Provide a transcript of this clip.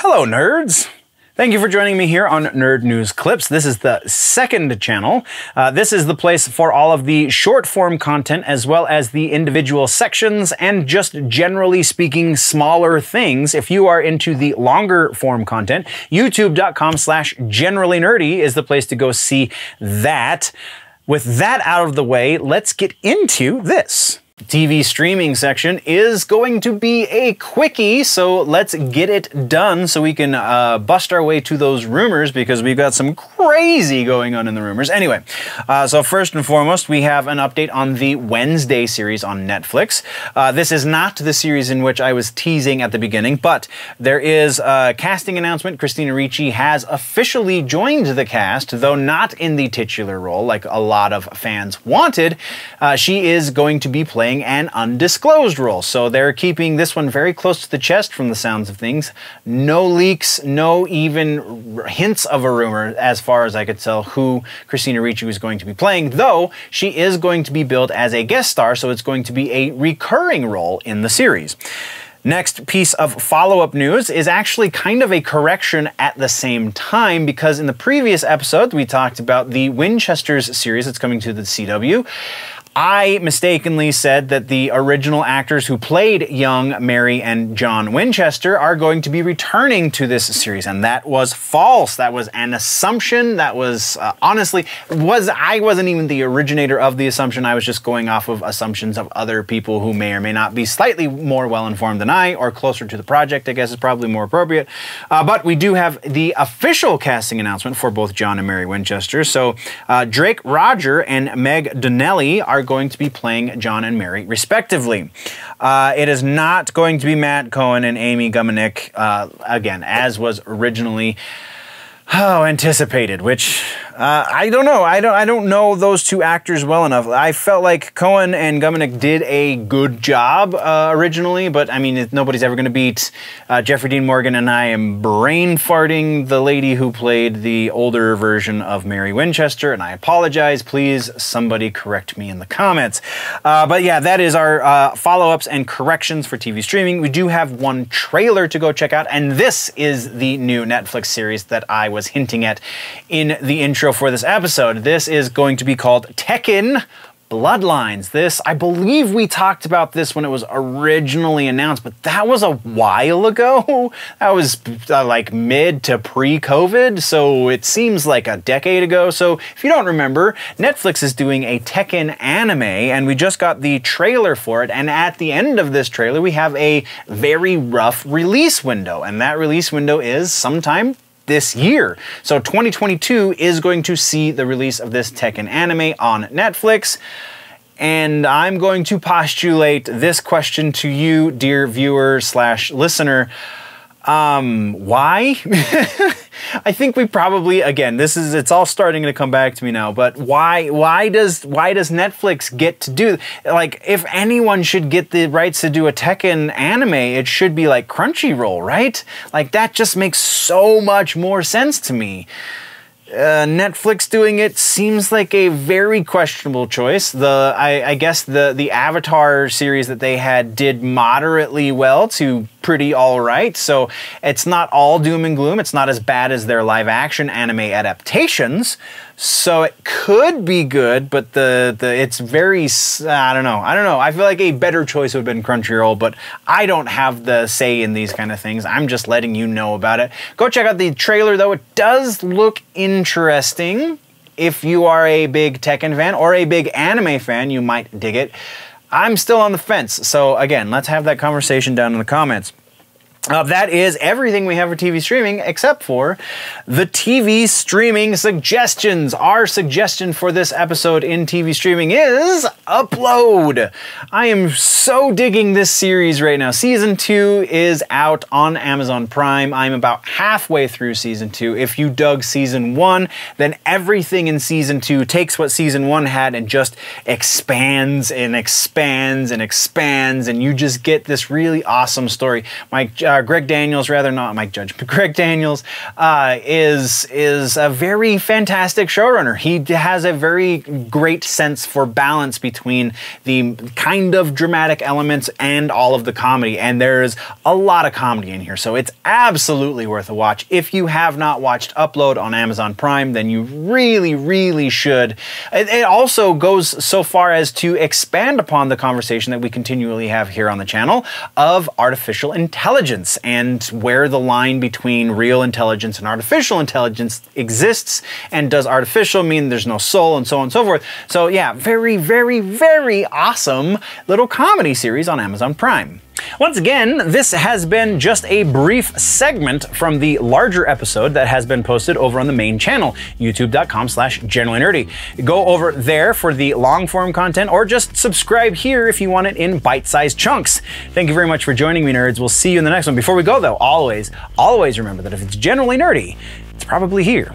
Hello, nerds! Thank you for joining me here on Nerd News Clips. This is the second channel. This is the place for all of the short-form content as well as the individual sections and just generally speaking smaller things. If you are into the longer form content, youtube.com/generallynerdy is the place to go see that. With that out of the way, let's get into this. TV streaming section is going to be a quickie, so let's get it done so we can bust our way to those rumors, because we've got some crazy going on in the rumors. Anyway, so first and foremost, we have an update on the Wednesday series on Netflix. This is not the series in which I was teasing at the beginning, but there is a casting announcement. Christina Ricci has officially joined the cast, though not in the titular role like a lot of fans wanted. She is going to be playing an undisclosed role. So they're keeping this one very close to the chest from the sounds of things. No leaks, no even hints of a rumor as far as I could tell who Christina Ricci was going to be playing, though she is going to be billed as a guest star, so it's going to be a recurring role in the series. Next piece of follow-up news is actually kind of a correction at the same time, because in the previous episode we talked about the Winchesters series that's coming to the CW. I mistakenly said that the original actors who played young Mary and John Winchester are going to be returning to this series, and that was false. That was an assumption. That was, honestly, I wasn't even the originator of the assumption. I was just going off of assumptions of other people who may or may not be slightly more well-informed than I, or closer to the project, I guess is probably more appropriate. But we do have the official casting announcement for both John and Mary Winchester. So Drake Roger and Meg Donnelly are going to be playing John and Mary, respectively. It is not going to be Matt Cohen and Amy Gumenick, again, as was originally anticipated, which I don't know. I don't know those two actors well enough. I felt like Cohen and Gumenick did a good job originally, but I mean, nobody's ever going to beat Jeffrey Dean Morgan, and I am brain farting the lady who played the older version of Mary Winchester, and I apologize. Please, somebody correct me in the comments. But yeah, that is our follow-ups and corrections for TV streaming. We do have one trailer to go check out, and this is the new Netflix series that I was hinting at in the intro for this episode. This is going to be called Tekken Bloodlines. This, I believe we talked about this when it was originally announced, but that was a while ago. That was like mid to pre-COVID, so it seems like a decade ago. So if you don't remember, Netflix is doing a Tekken anime, and we just got the trailer for it, and at the end of this trailer we have a very rough release window, and that release window is sometime this year. So 2022 is going to see the release of this Tekken anime on Netflix. And I'm going to postulate this question to you, dear viewer slash listener. Why? I think we probably, again, it's all starting to come back to me now, but why does Netflix get to do, like, if anyone should get the rights to do a Tekken anime, it should be like Crunchyroll, right? Like, that just makes so much more sense to me. Netflix doing it seems like a very questionable choice. I guess the Avatar series that they had did moderately well to pretty all right, so it's not all doom and gloom. It's not as bad as their live action anime adaptations, so it could be good, but it's very, I don't know. I feel like a better choice would have been Crunchyroll, but I don't have the say in these kind of things. I'm just letting you know about it. Go check out the trailer, though. It does look interesting. If you are a big Tekken fan or a big anime fan, you might dig it. I'm still on the fence, so again, let's have that conversation down in the comments. That is everything we have for TV streaming, except for the TV streaming suggestions. Our suggestion for this episode in TV streaming is Upload. I am so digging this series right now. Season 2 is out on Amazon Prime. I'm about halfway through Season 2. If you dug Season 1, then everything in Season 2 takes what Season 1 had and just expands and expands and expands, and you just get this really awesome story. My Greg Daniels, rather, not Mike Judge, but Greg Daniels is a very fantastic showrunner. He has a very great sense for balance between the kind of dramatic elements and all of the comedy, and there's a lot of comedy in here, so it's absolutely worth a watch. If you have not watched Upload on Amazon Prime, then you really, really should. It also goes so far as to expand upon the conversation that we continually have here on the channel of artificial intelligence and where the line between real intelligence and artificial intelligence exists, and does artificial mean there's no soul, and so on and so forth. So yeah, very, very, very awesome little comedy series on Amazon Prime. Once again, this has been just a brief segment from the larger episode that has been posted over on the main channel, youtube.com/generallynerdy. Go over there for the long-form content, or just subscribe here if you want it in bite-sized chunks. Thank you very much for joining me, nerds. We'll see you in the next one. Before we go, though, always remember that if it's generally nerdy, it's probably here.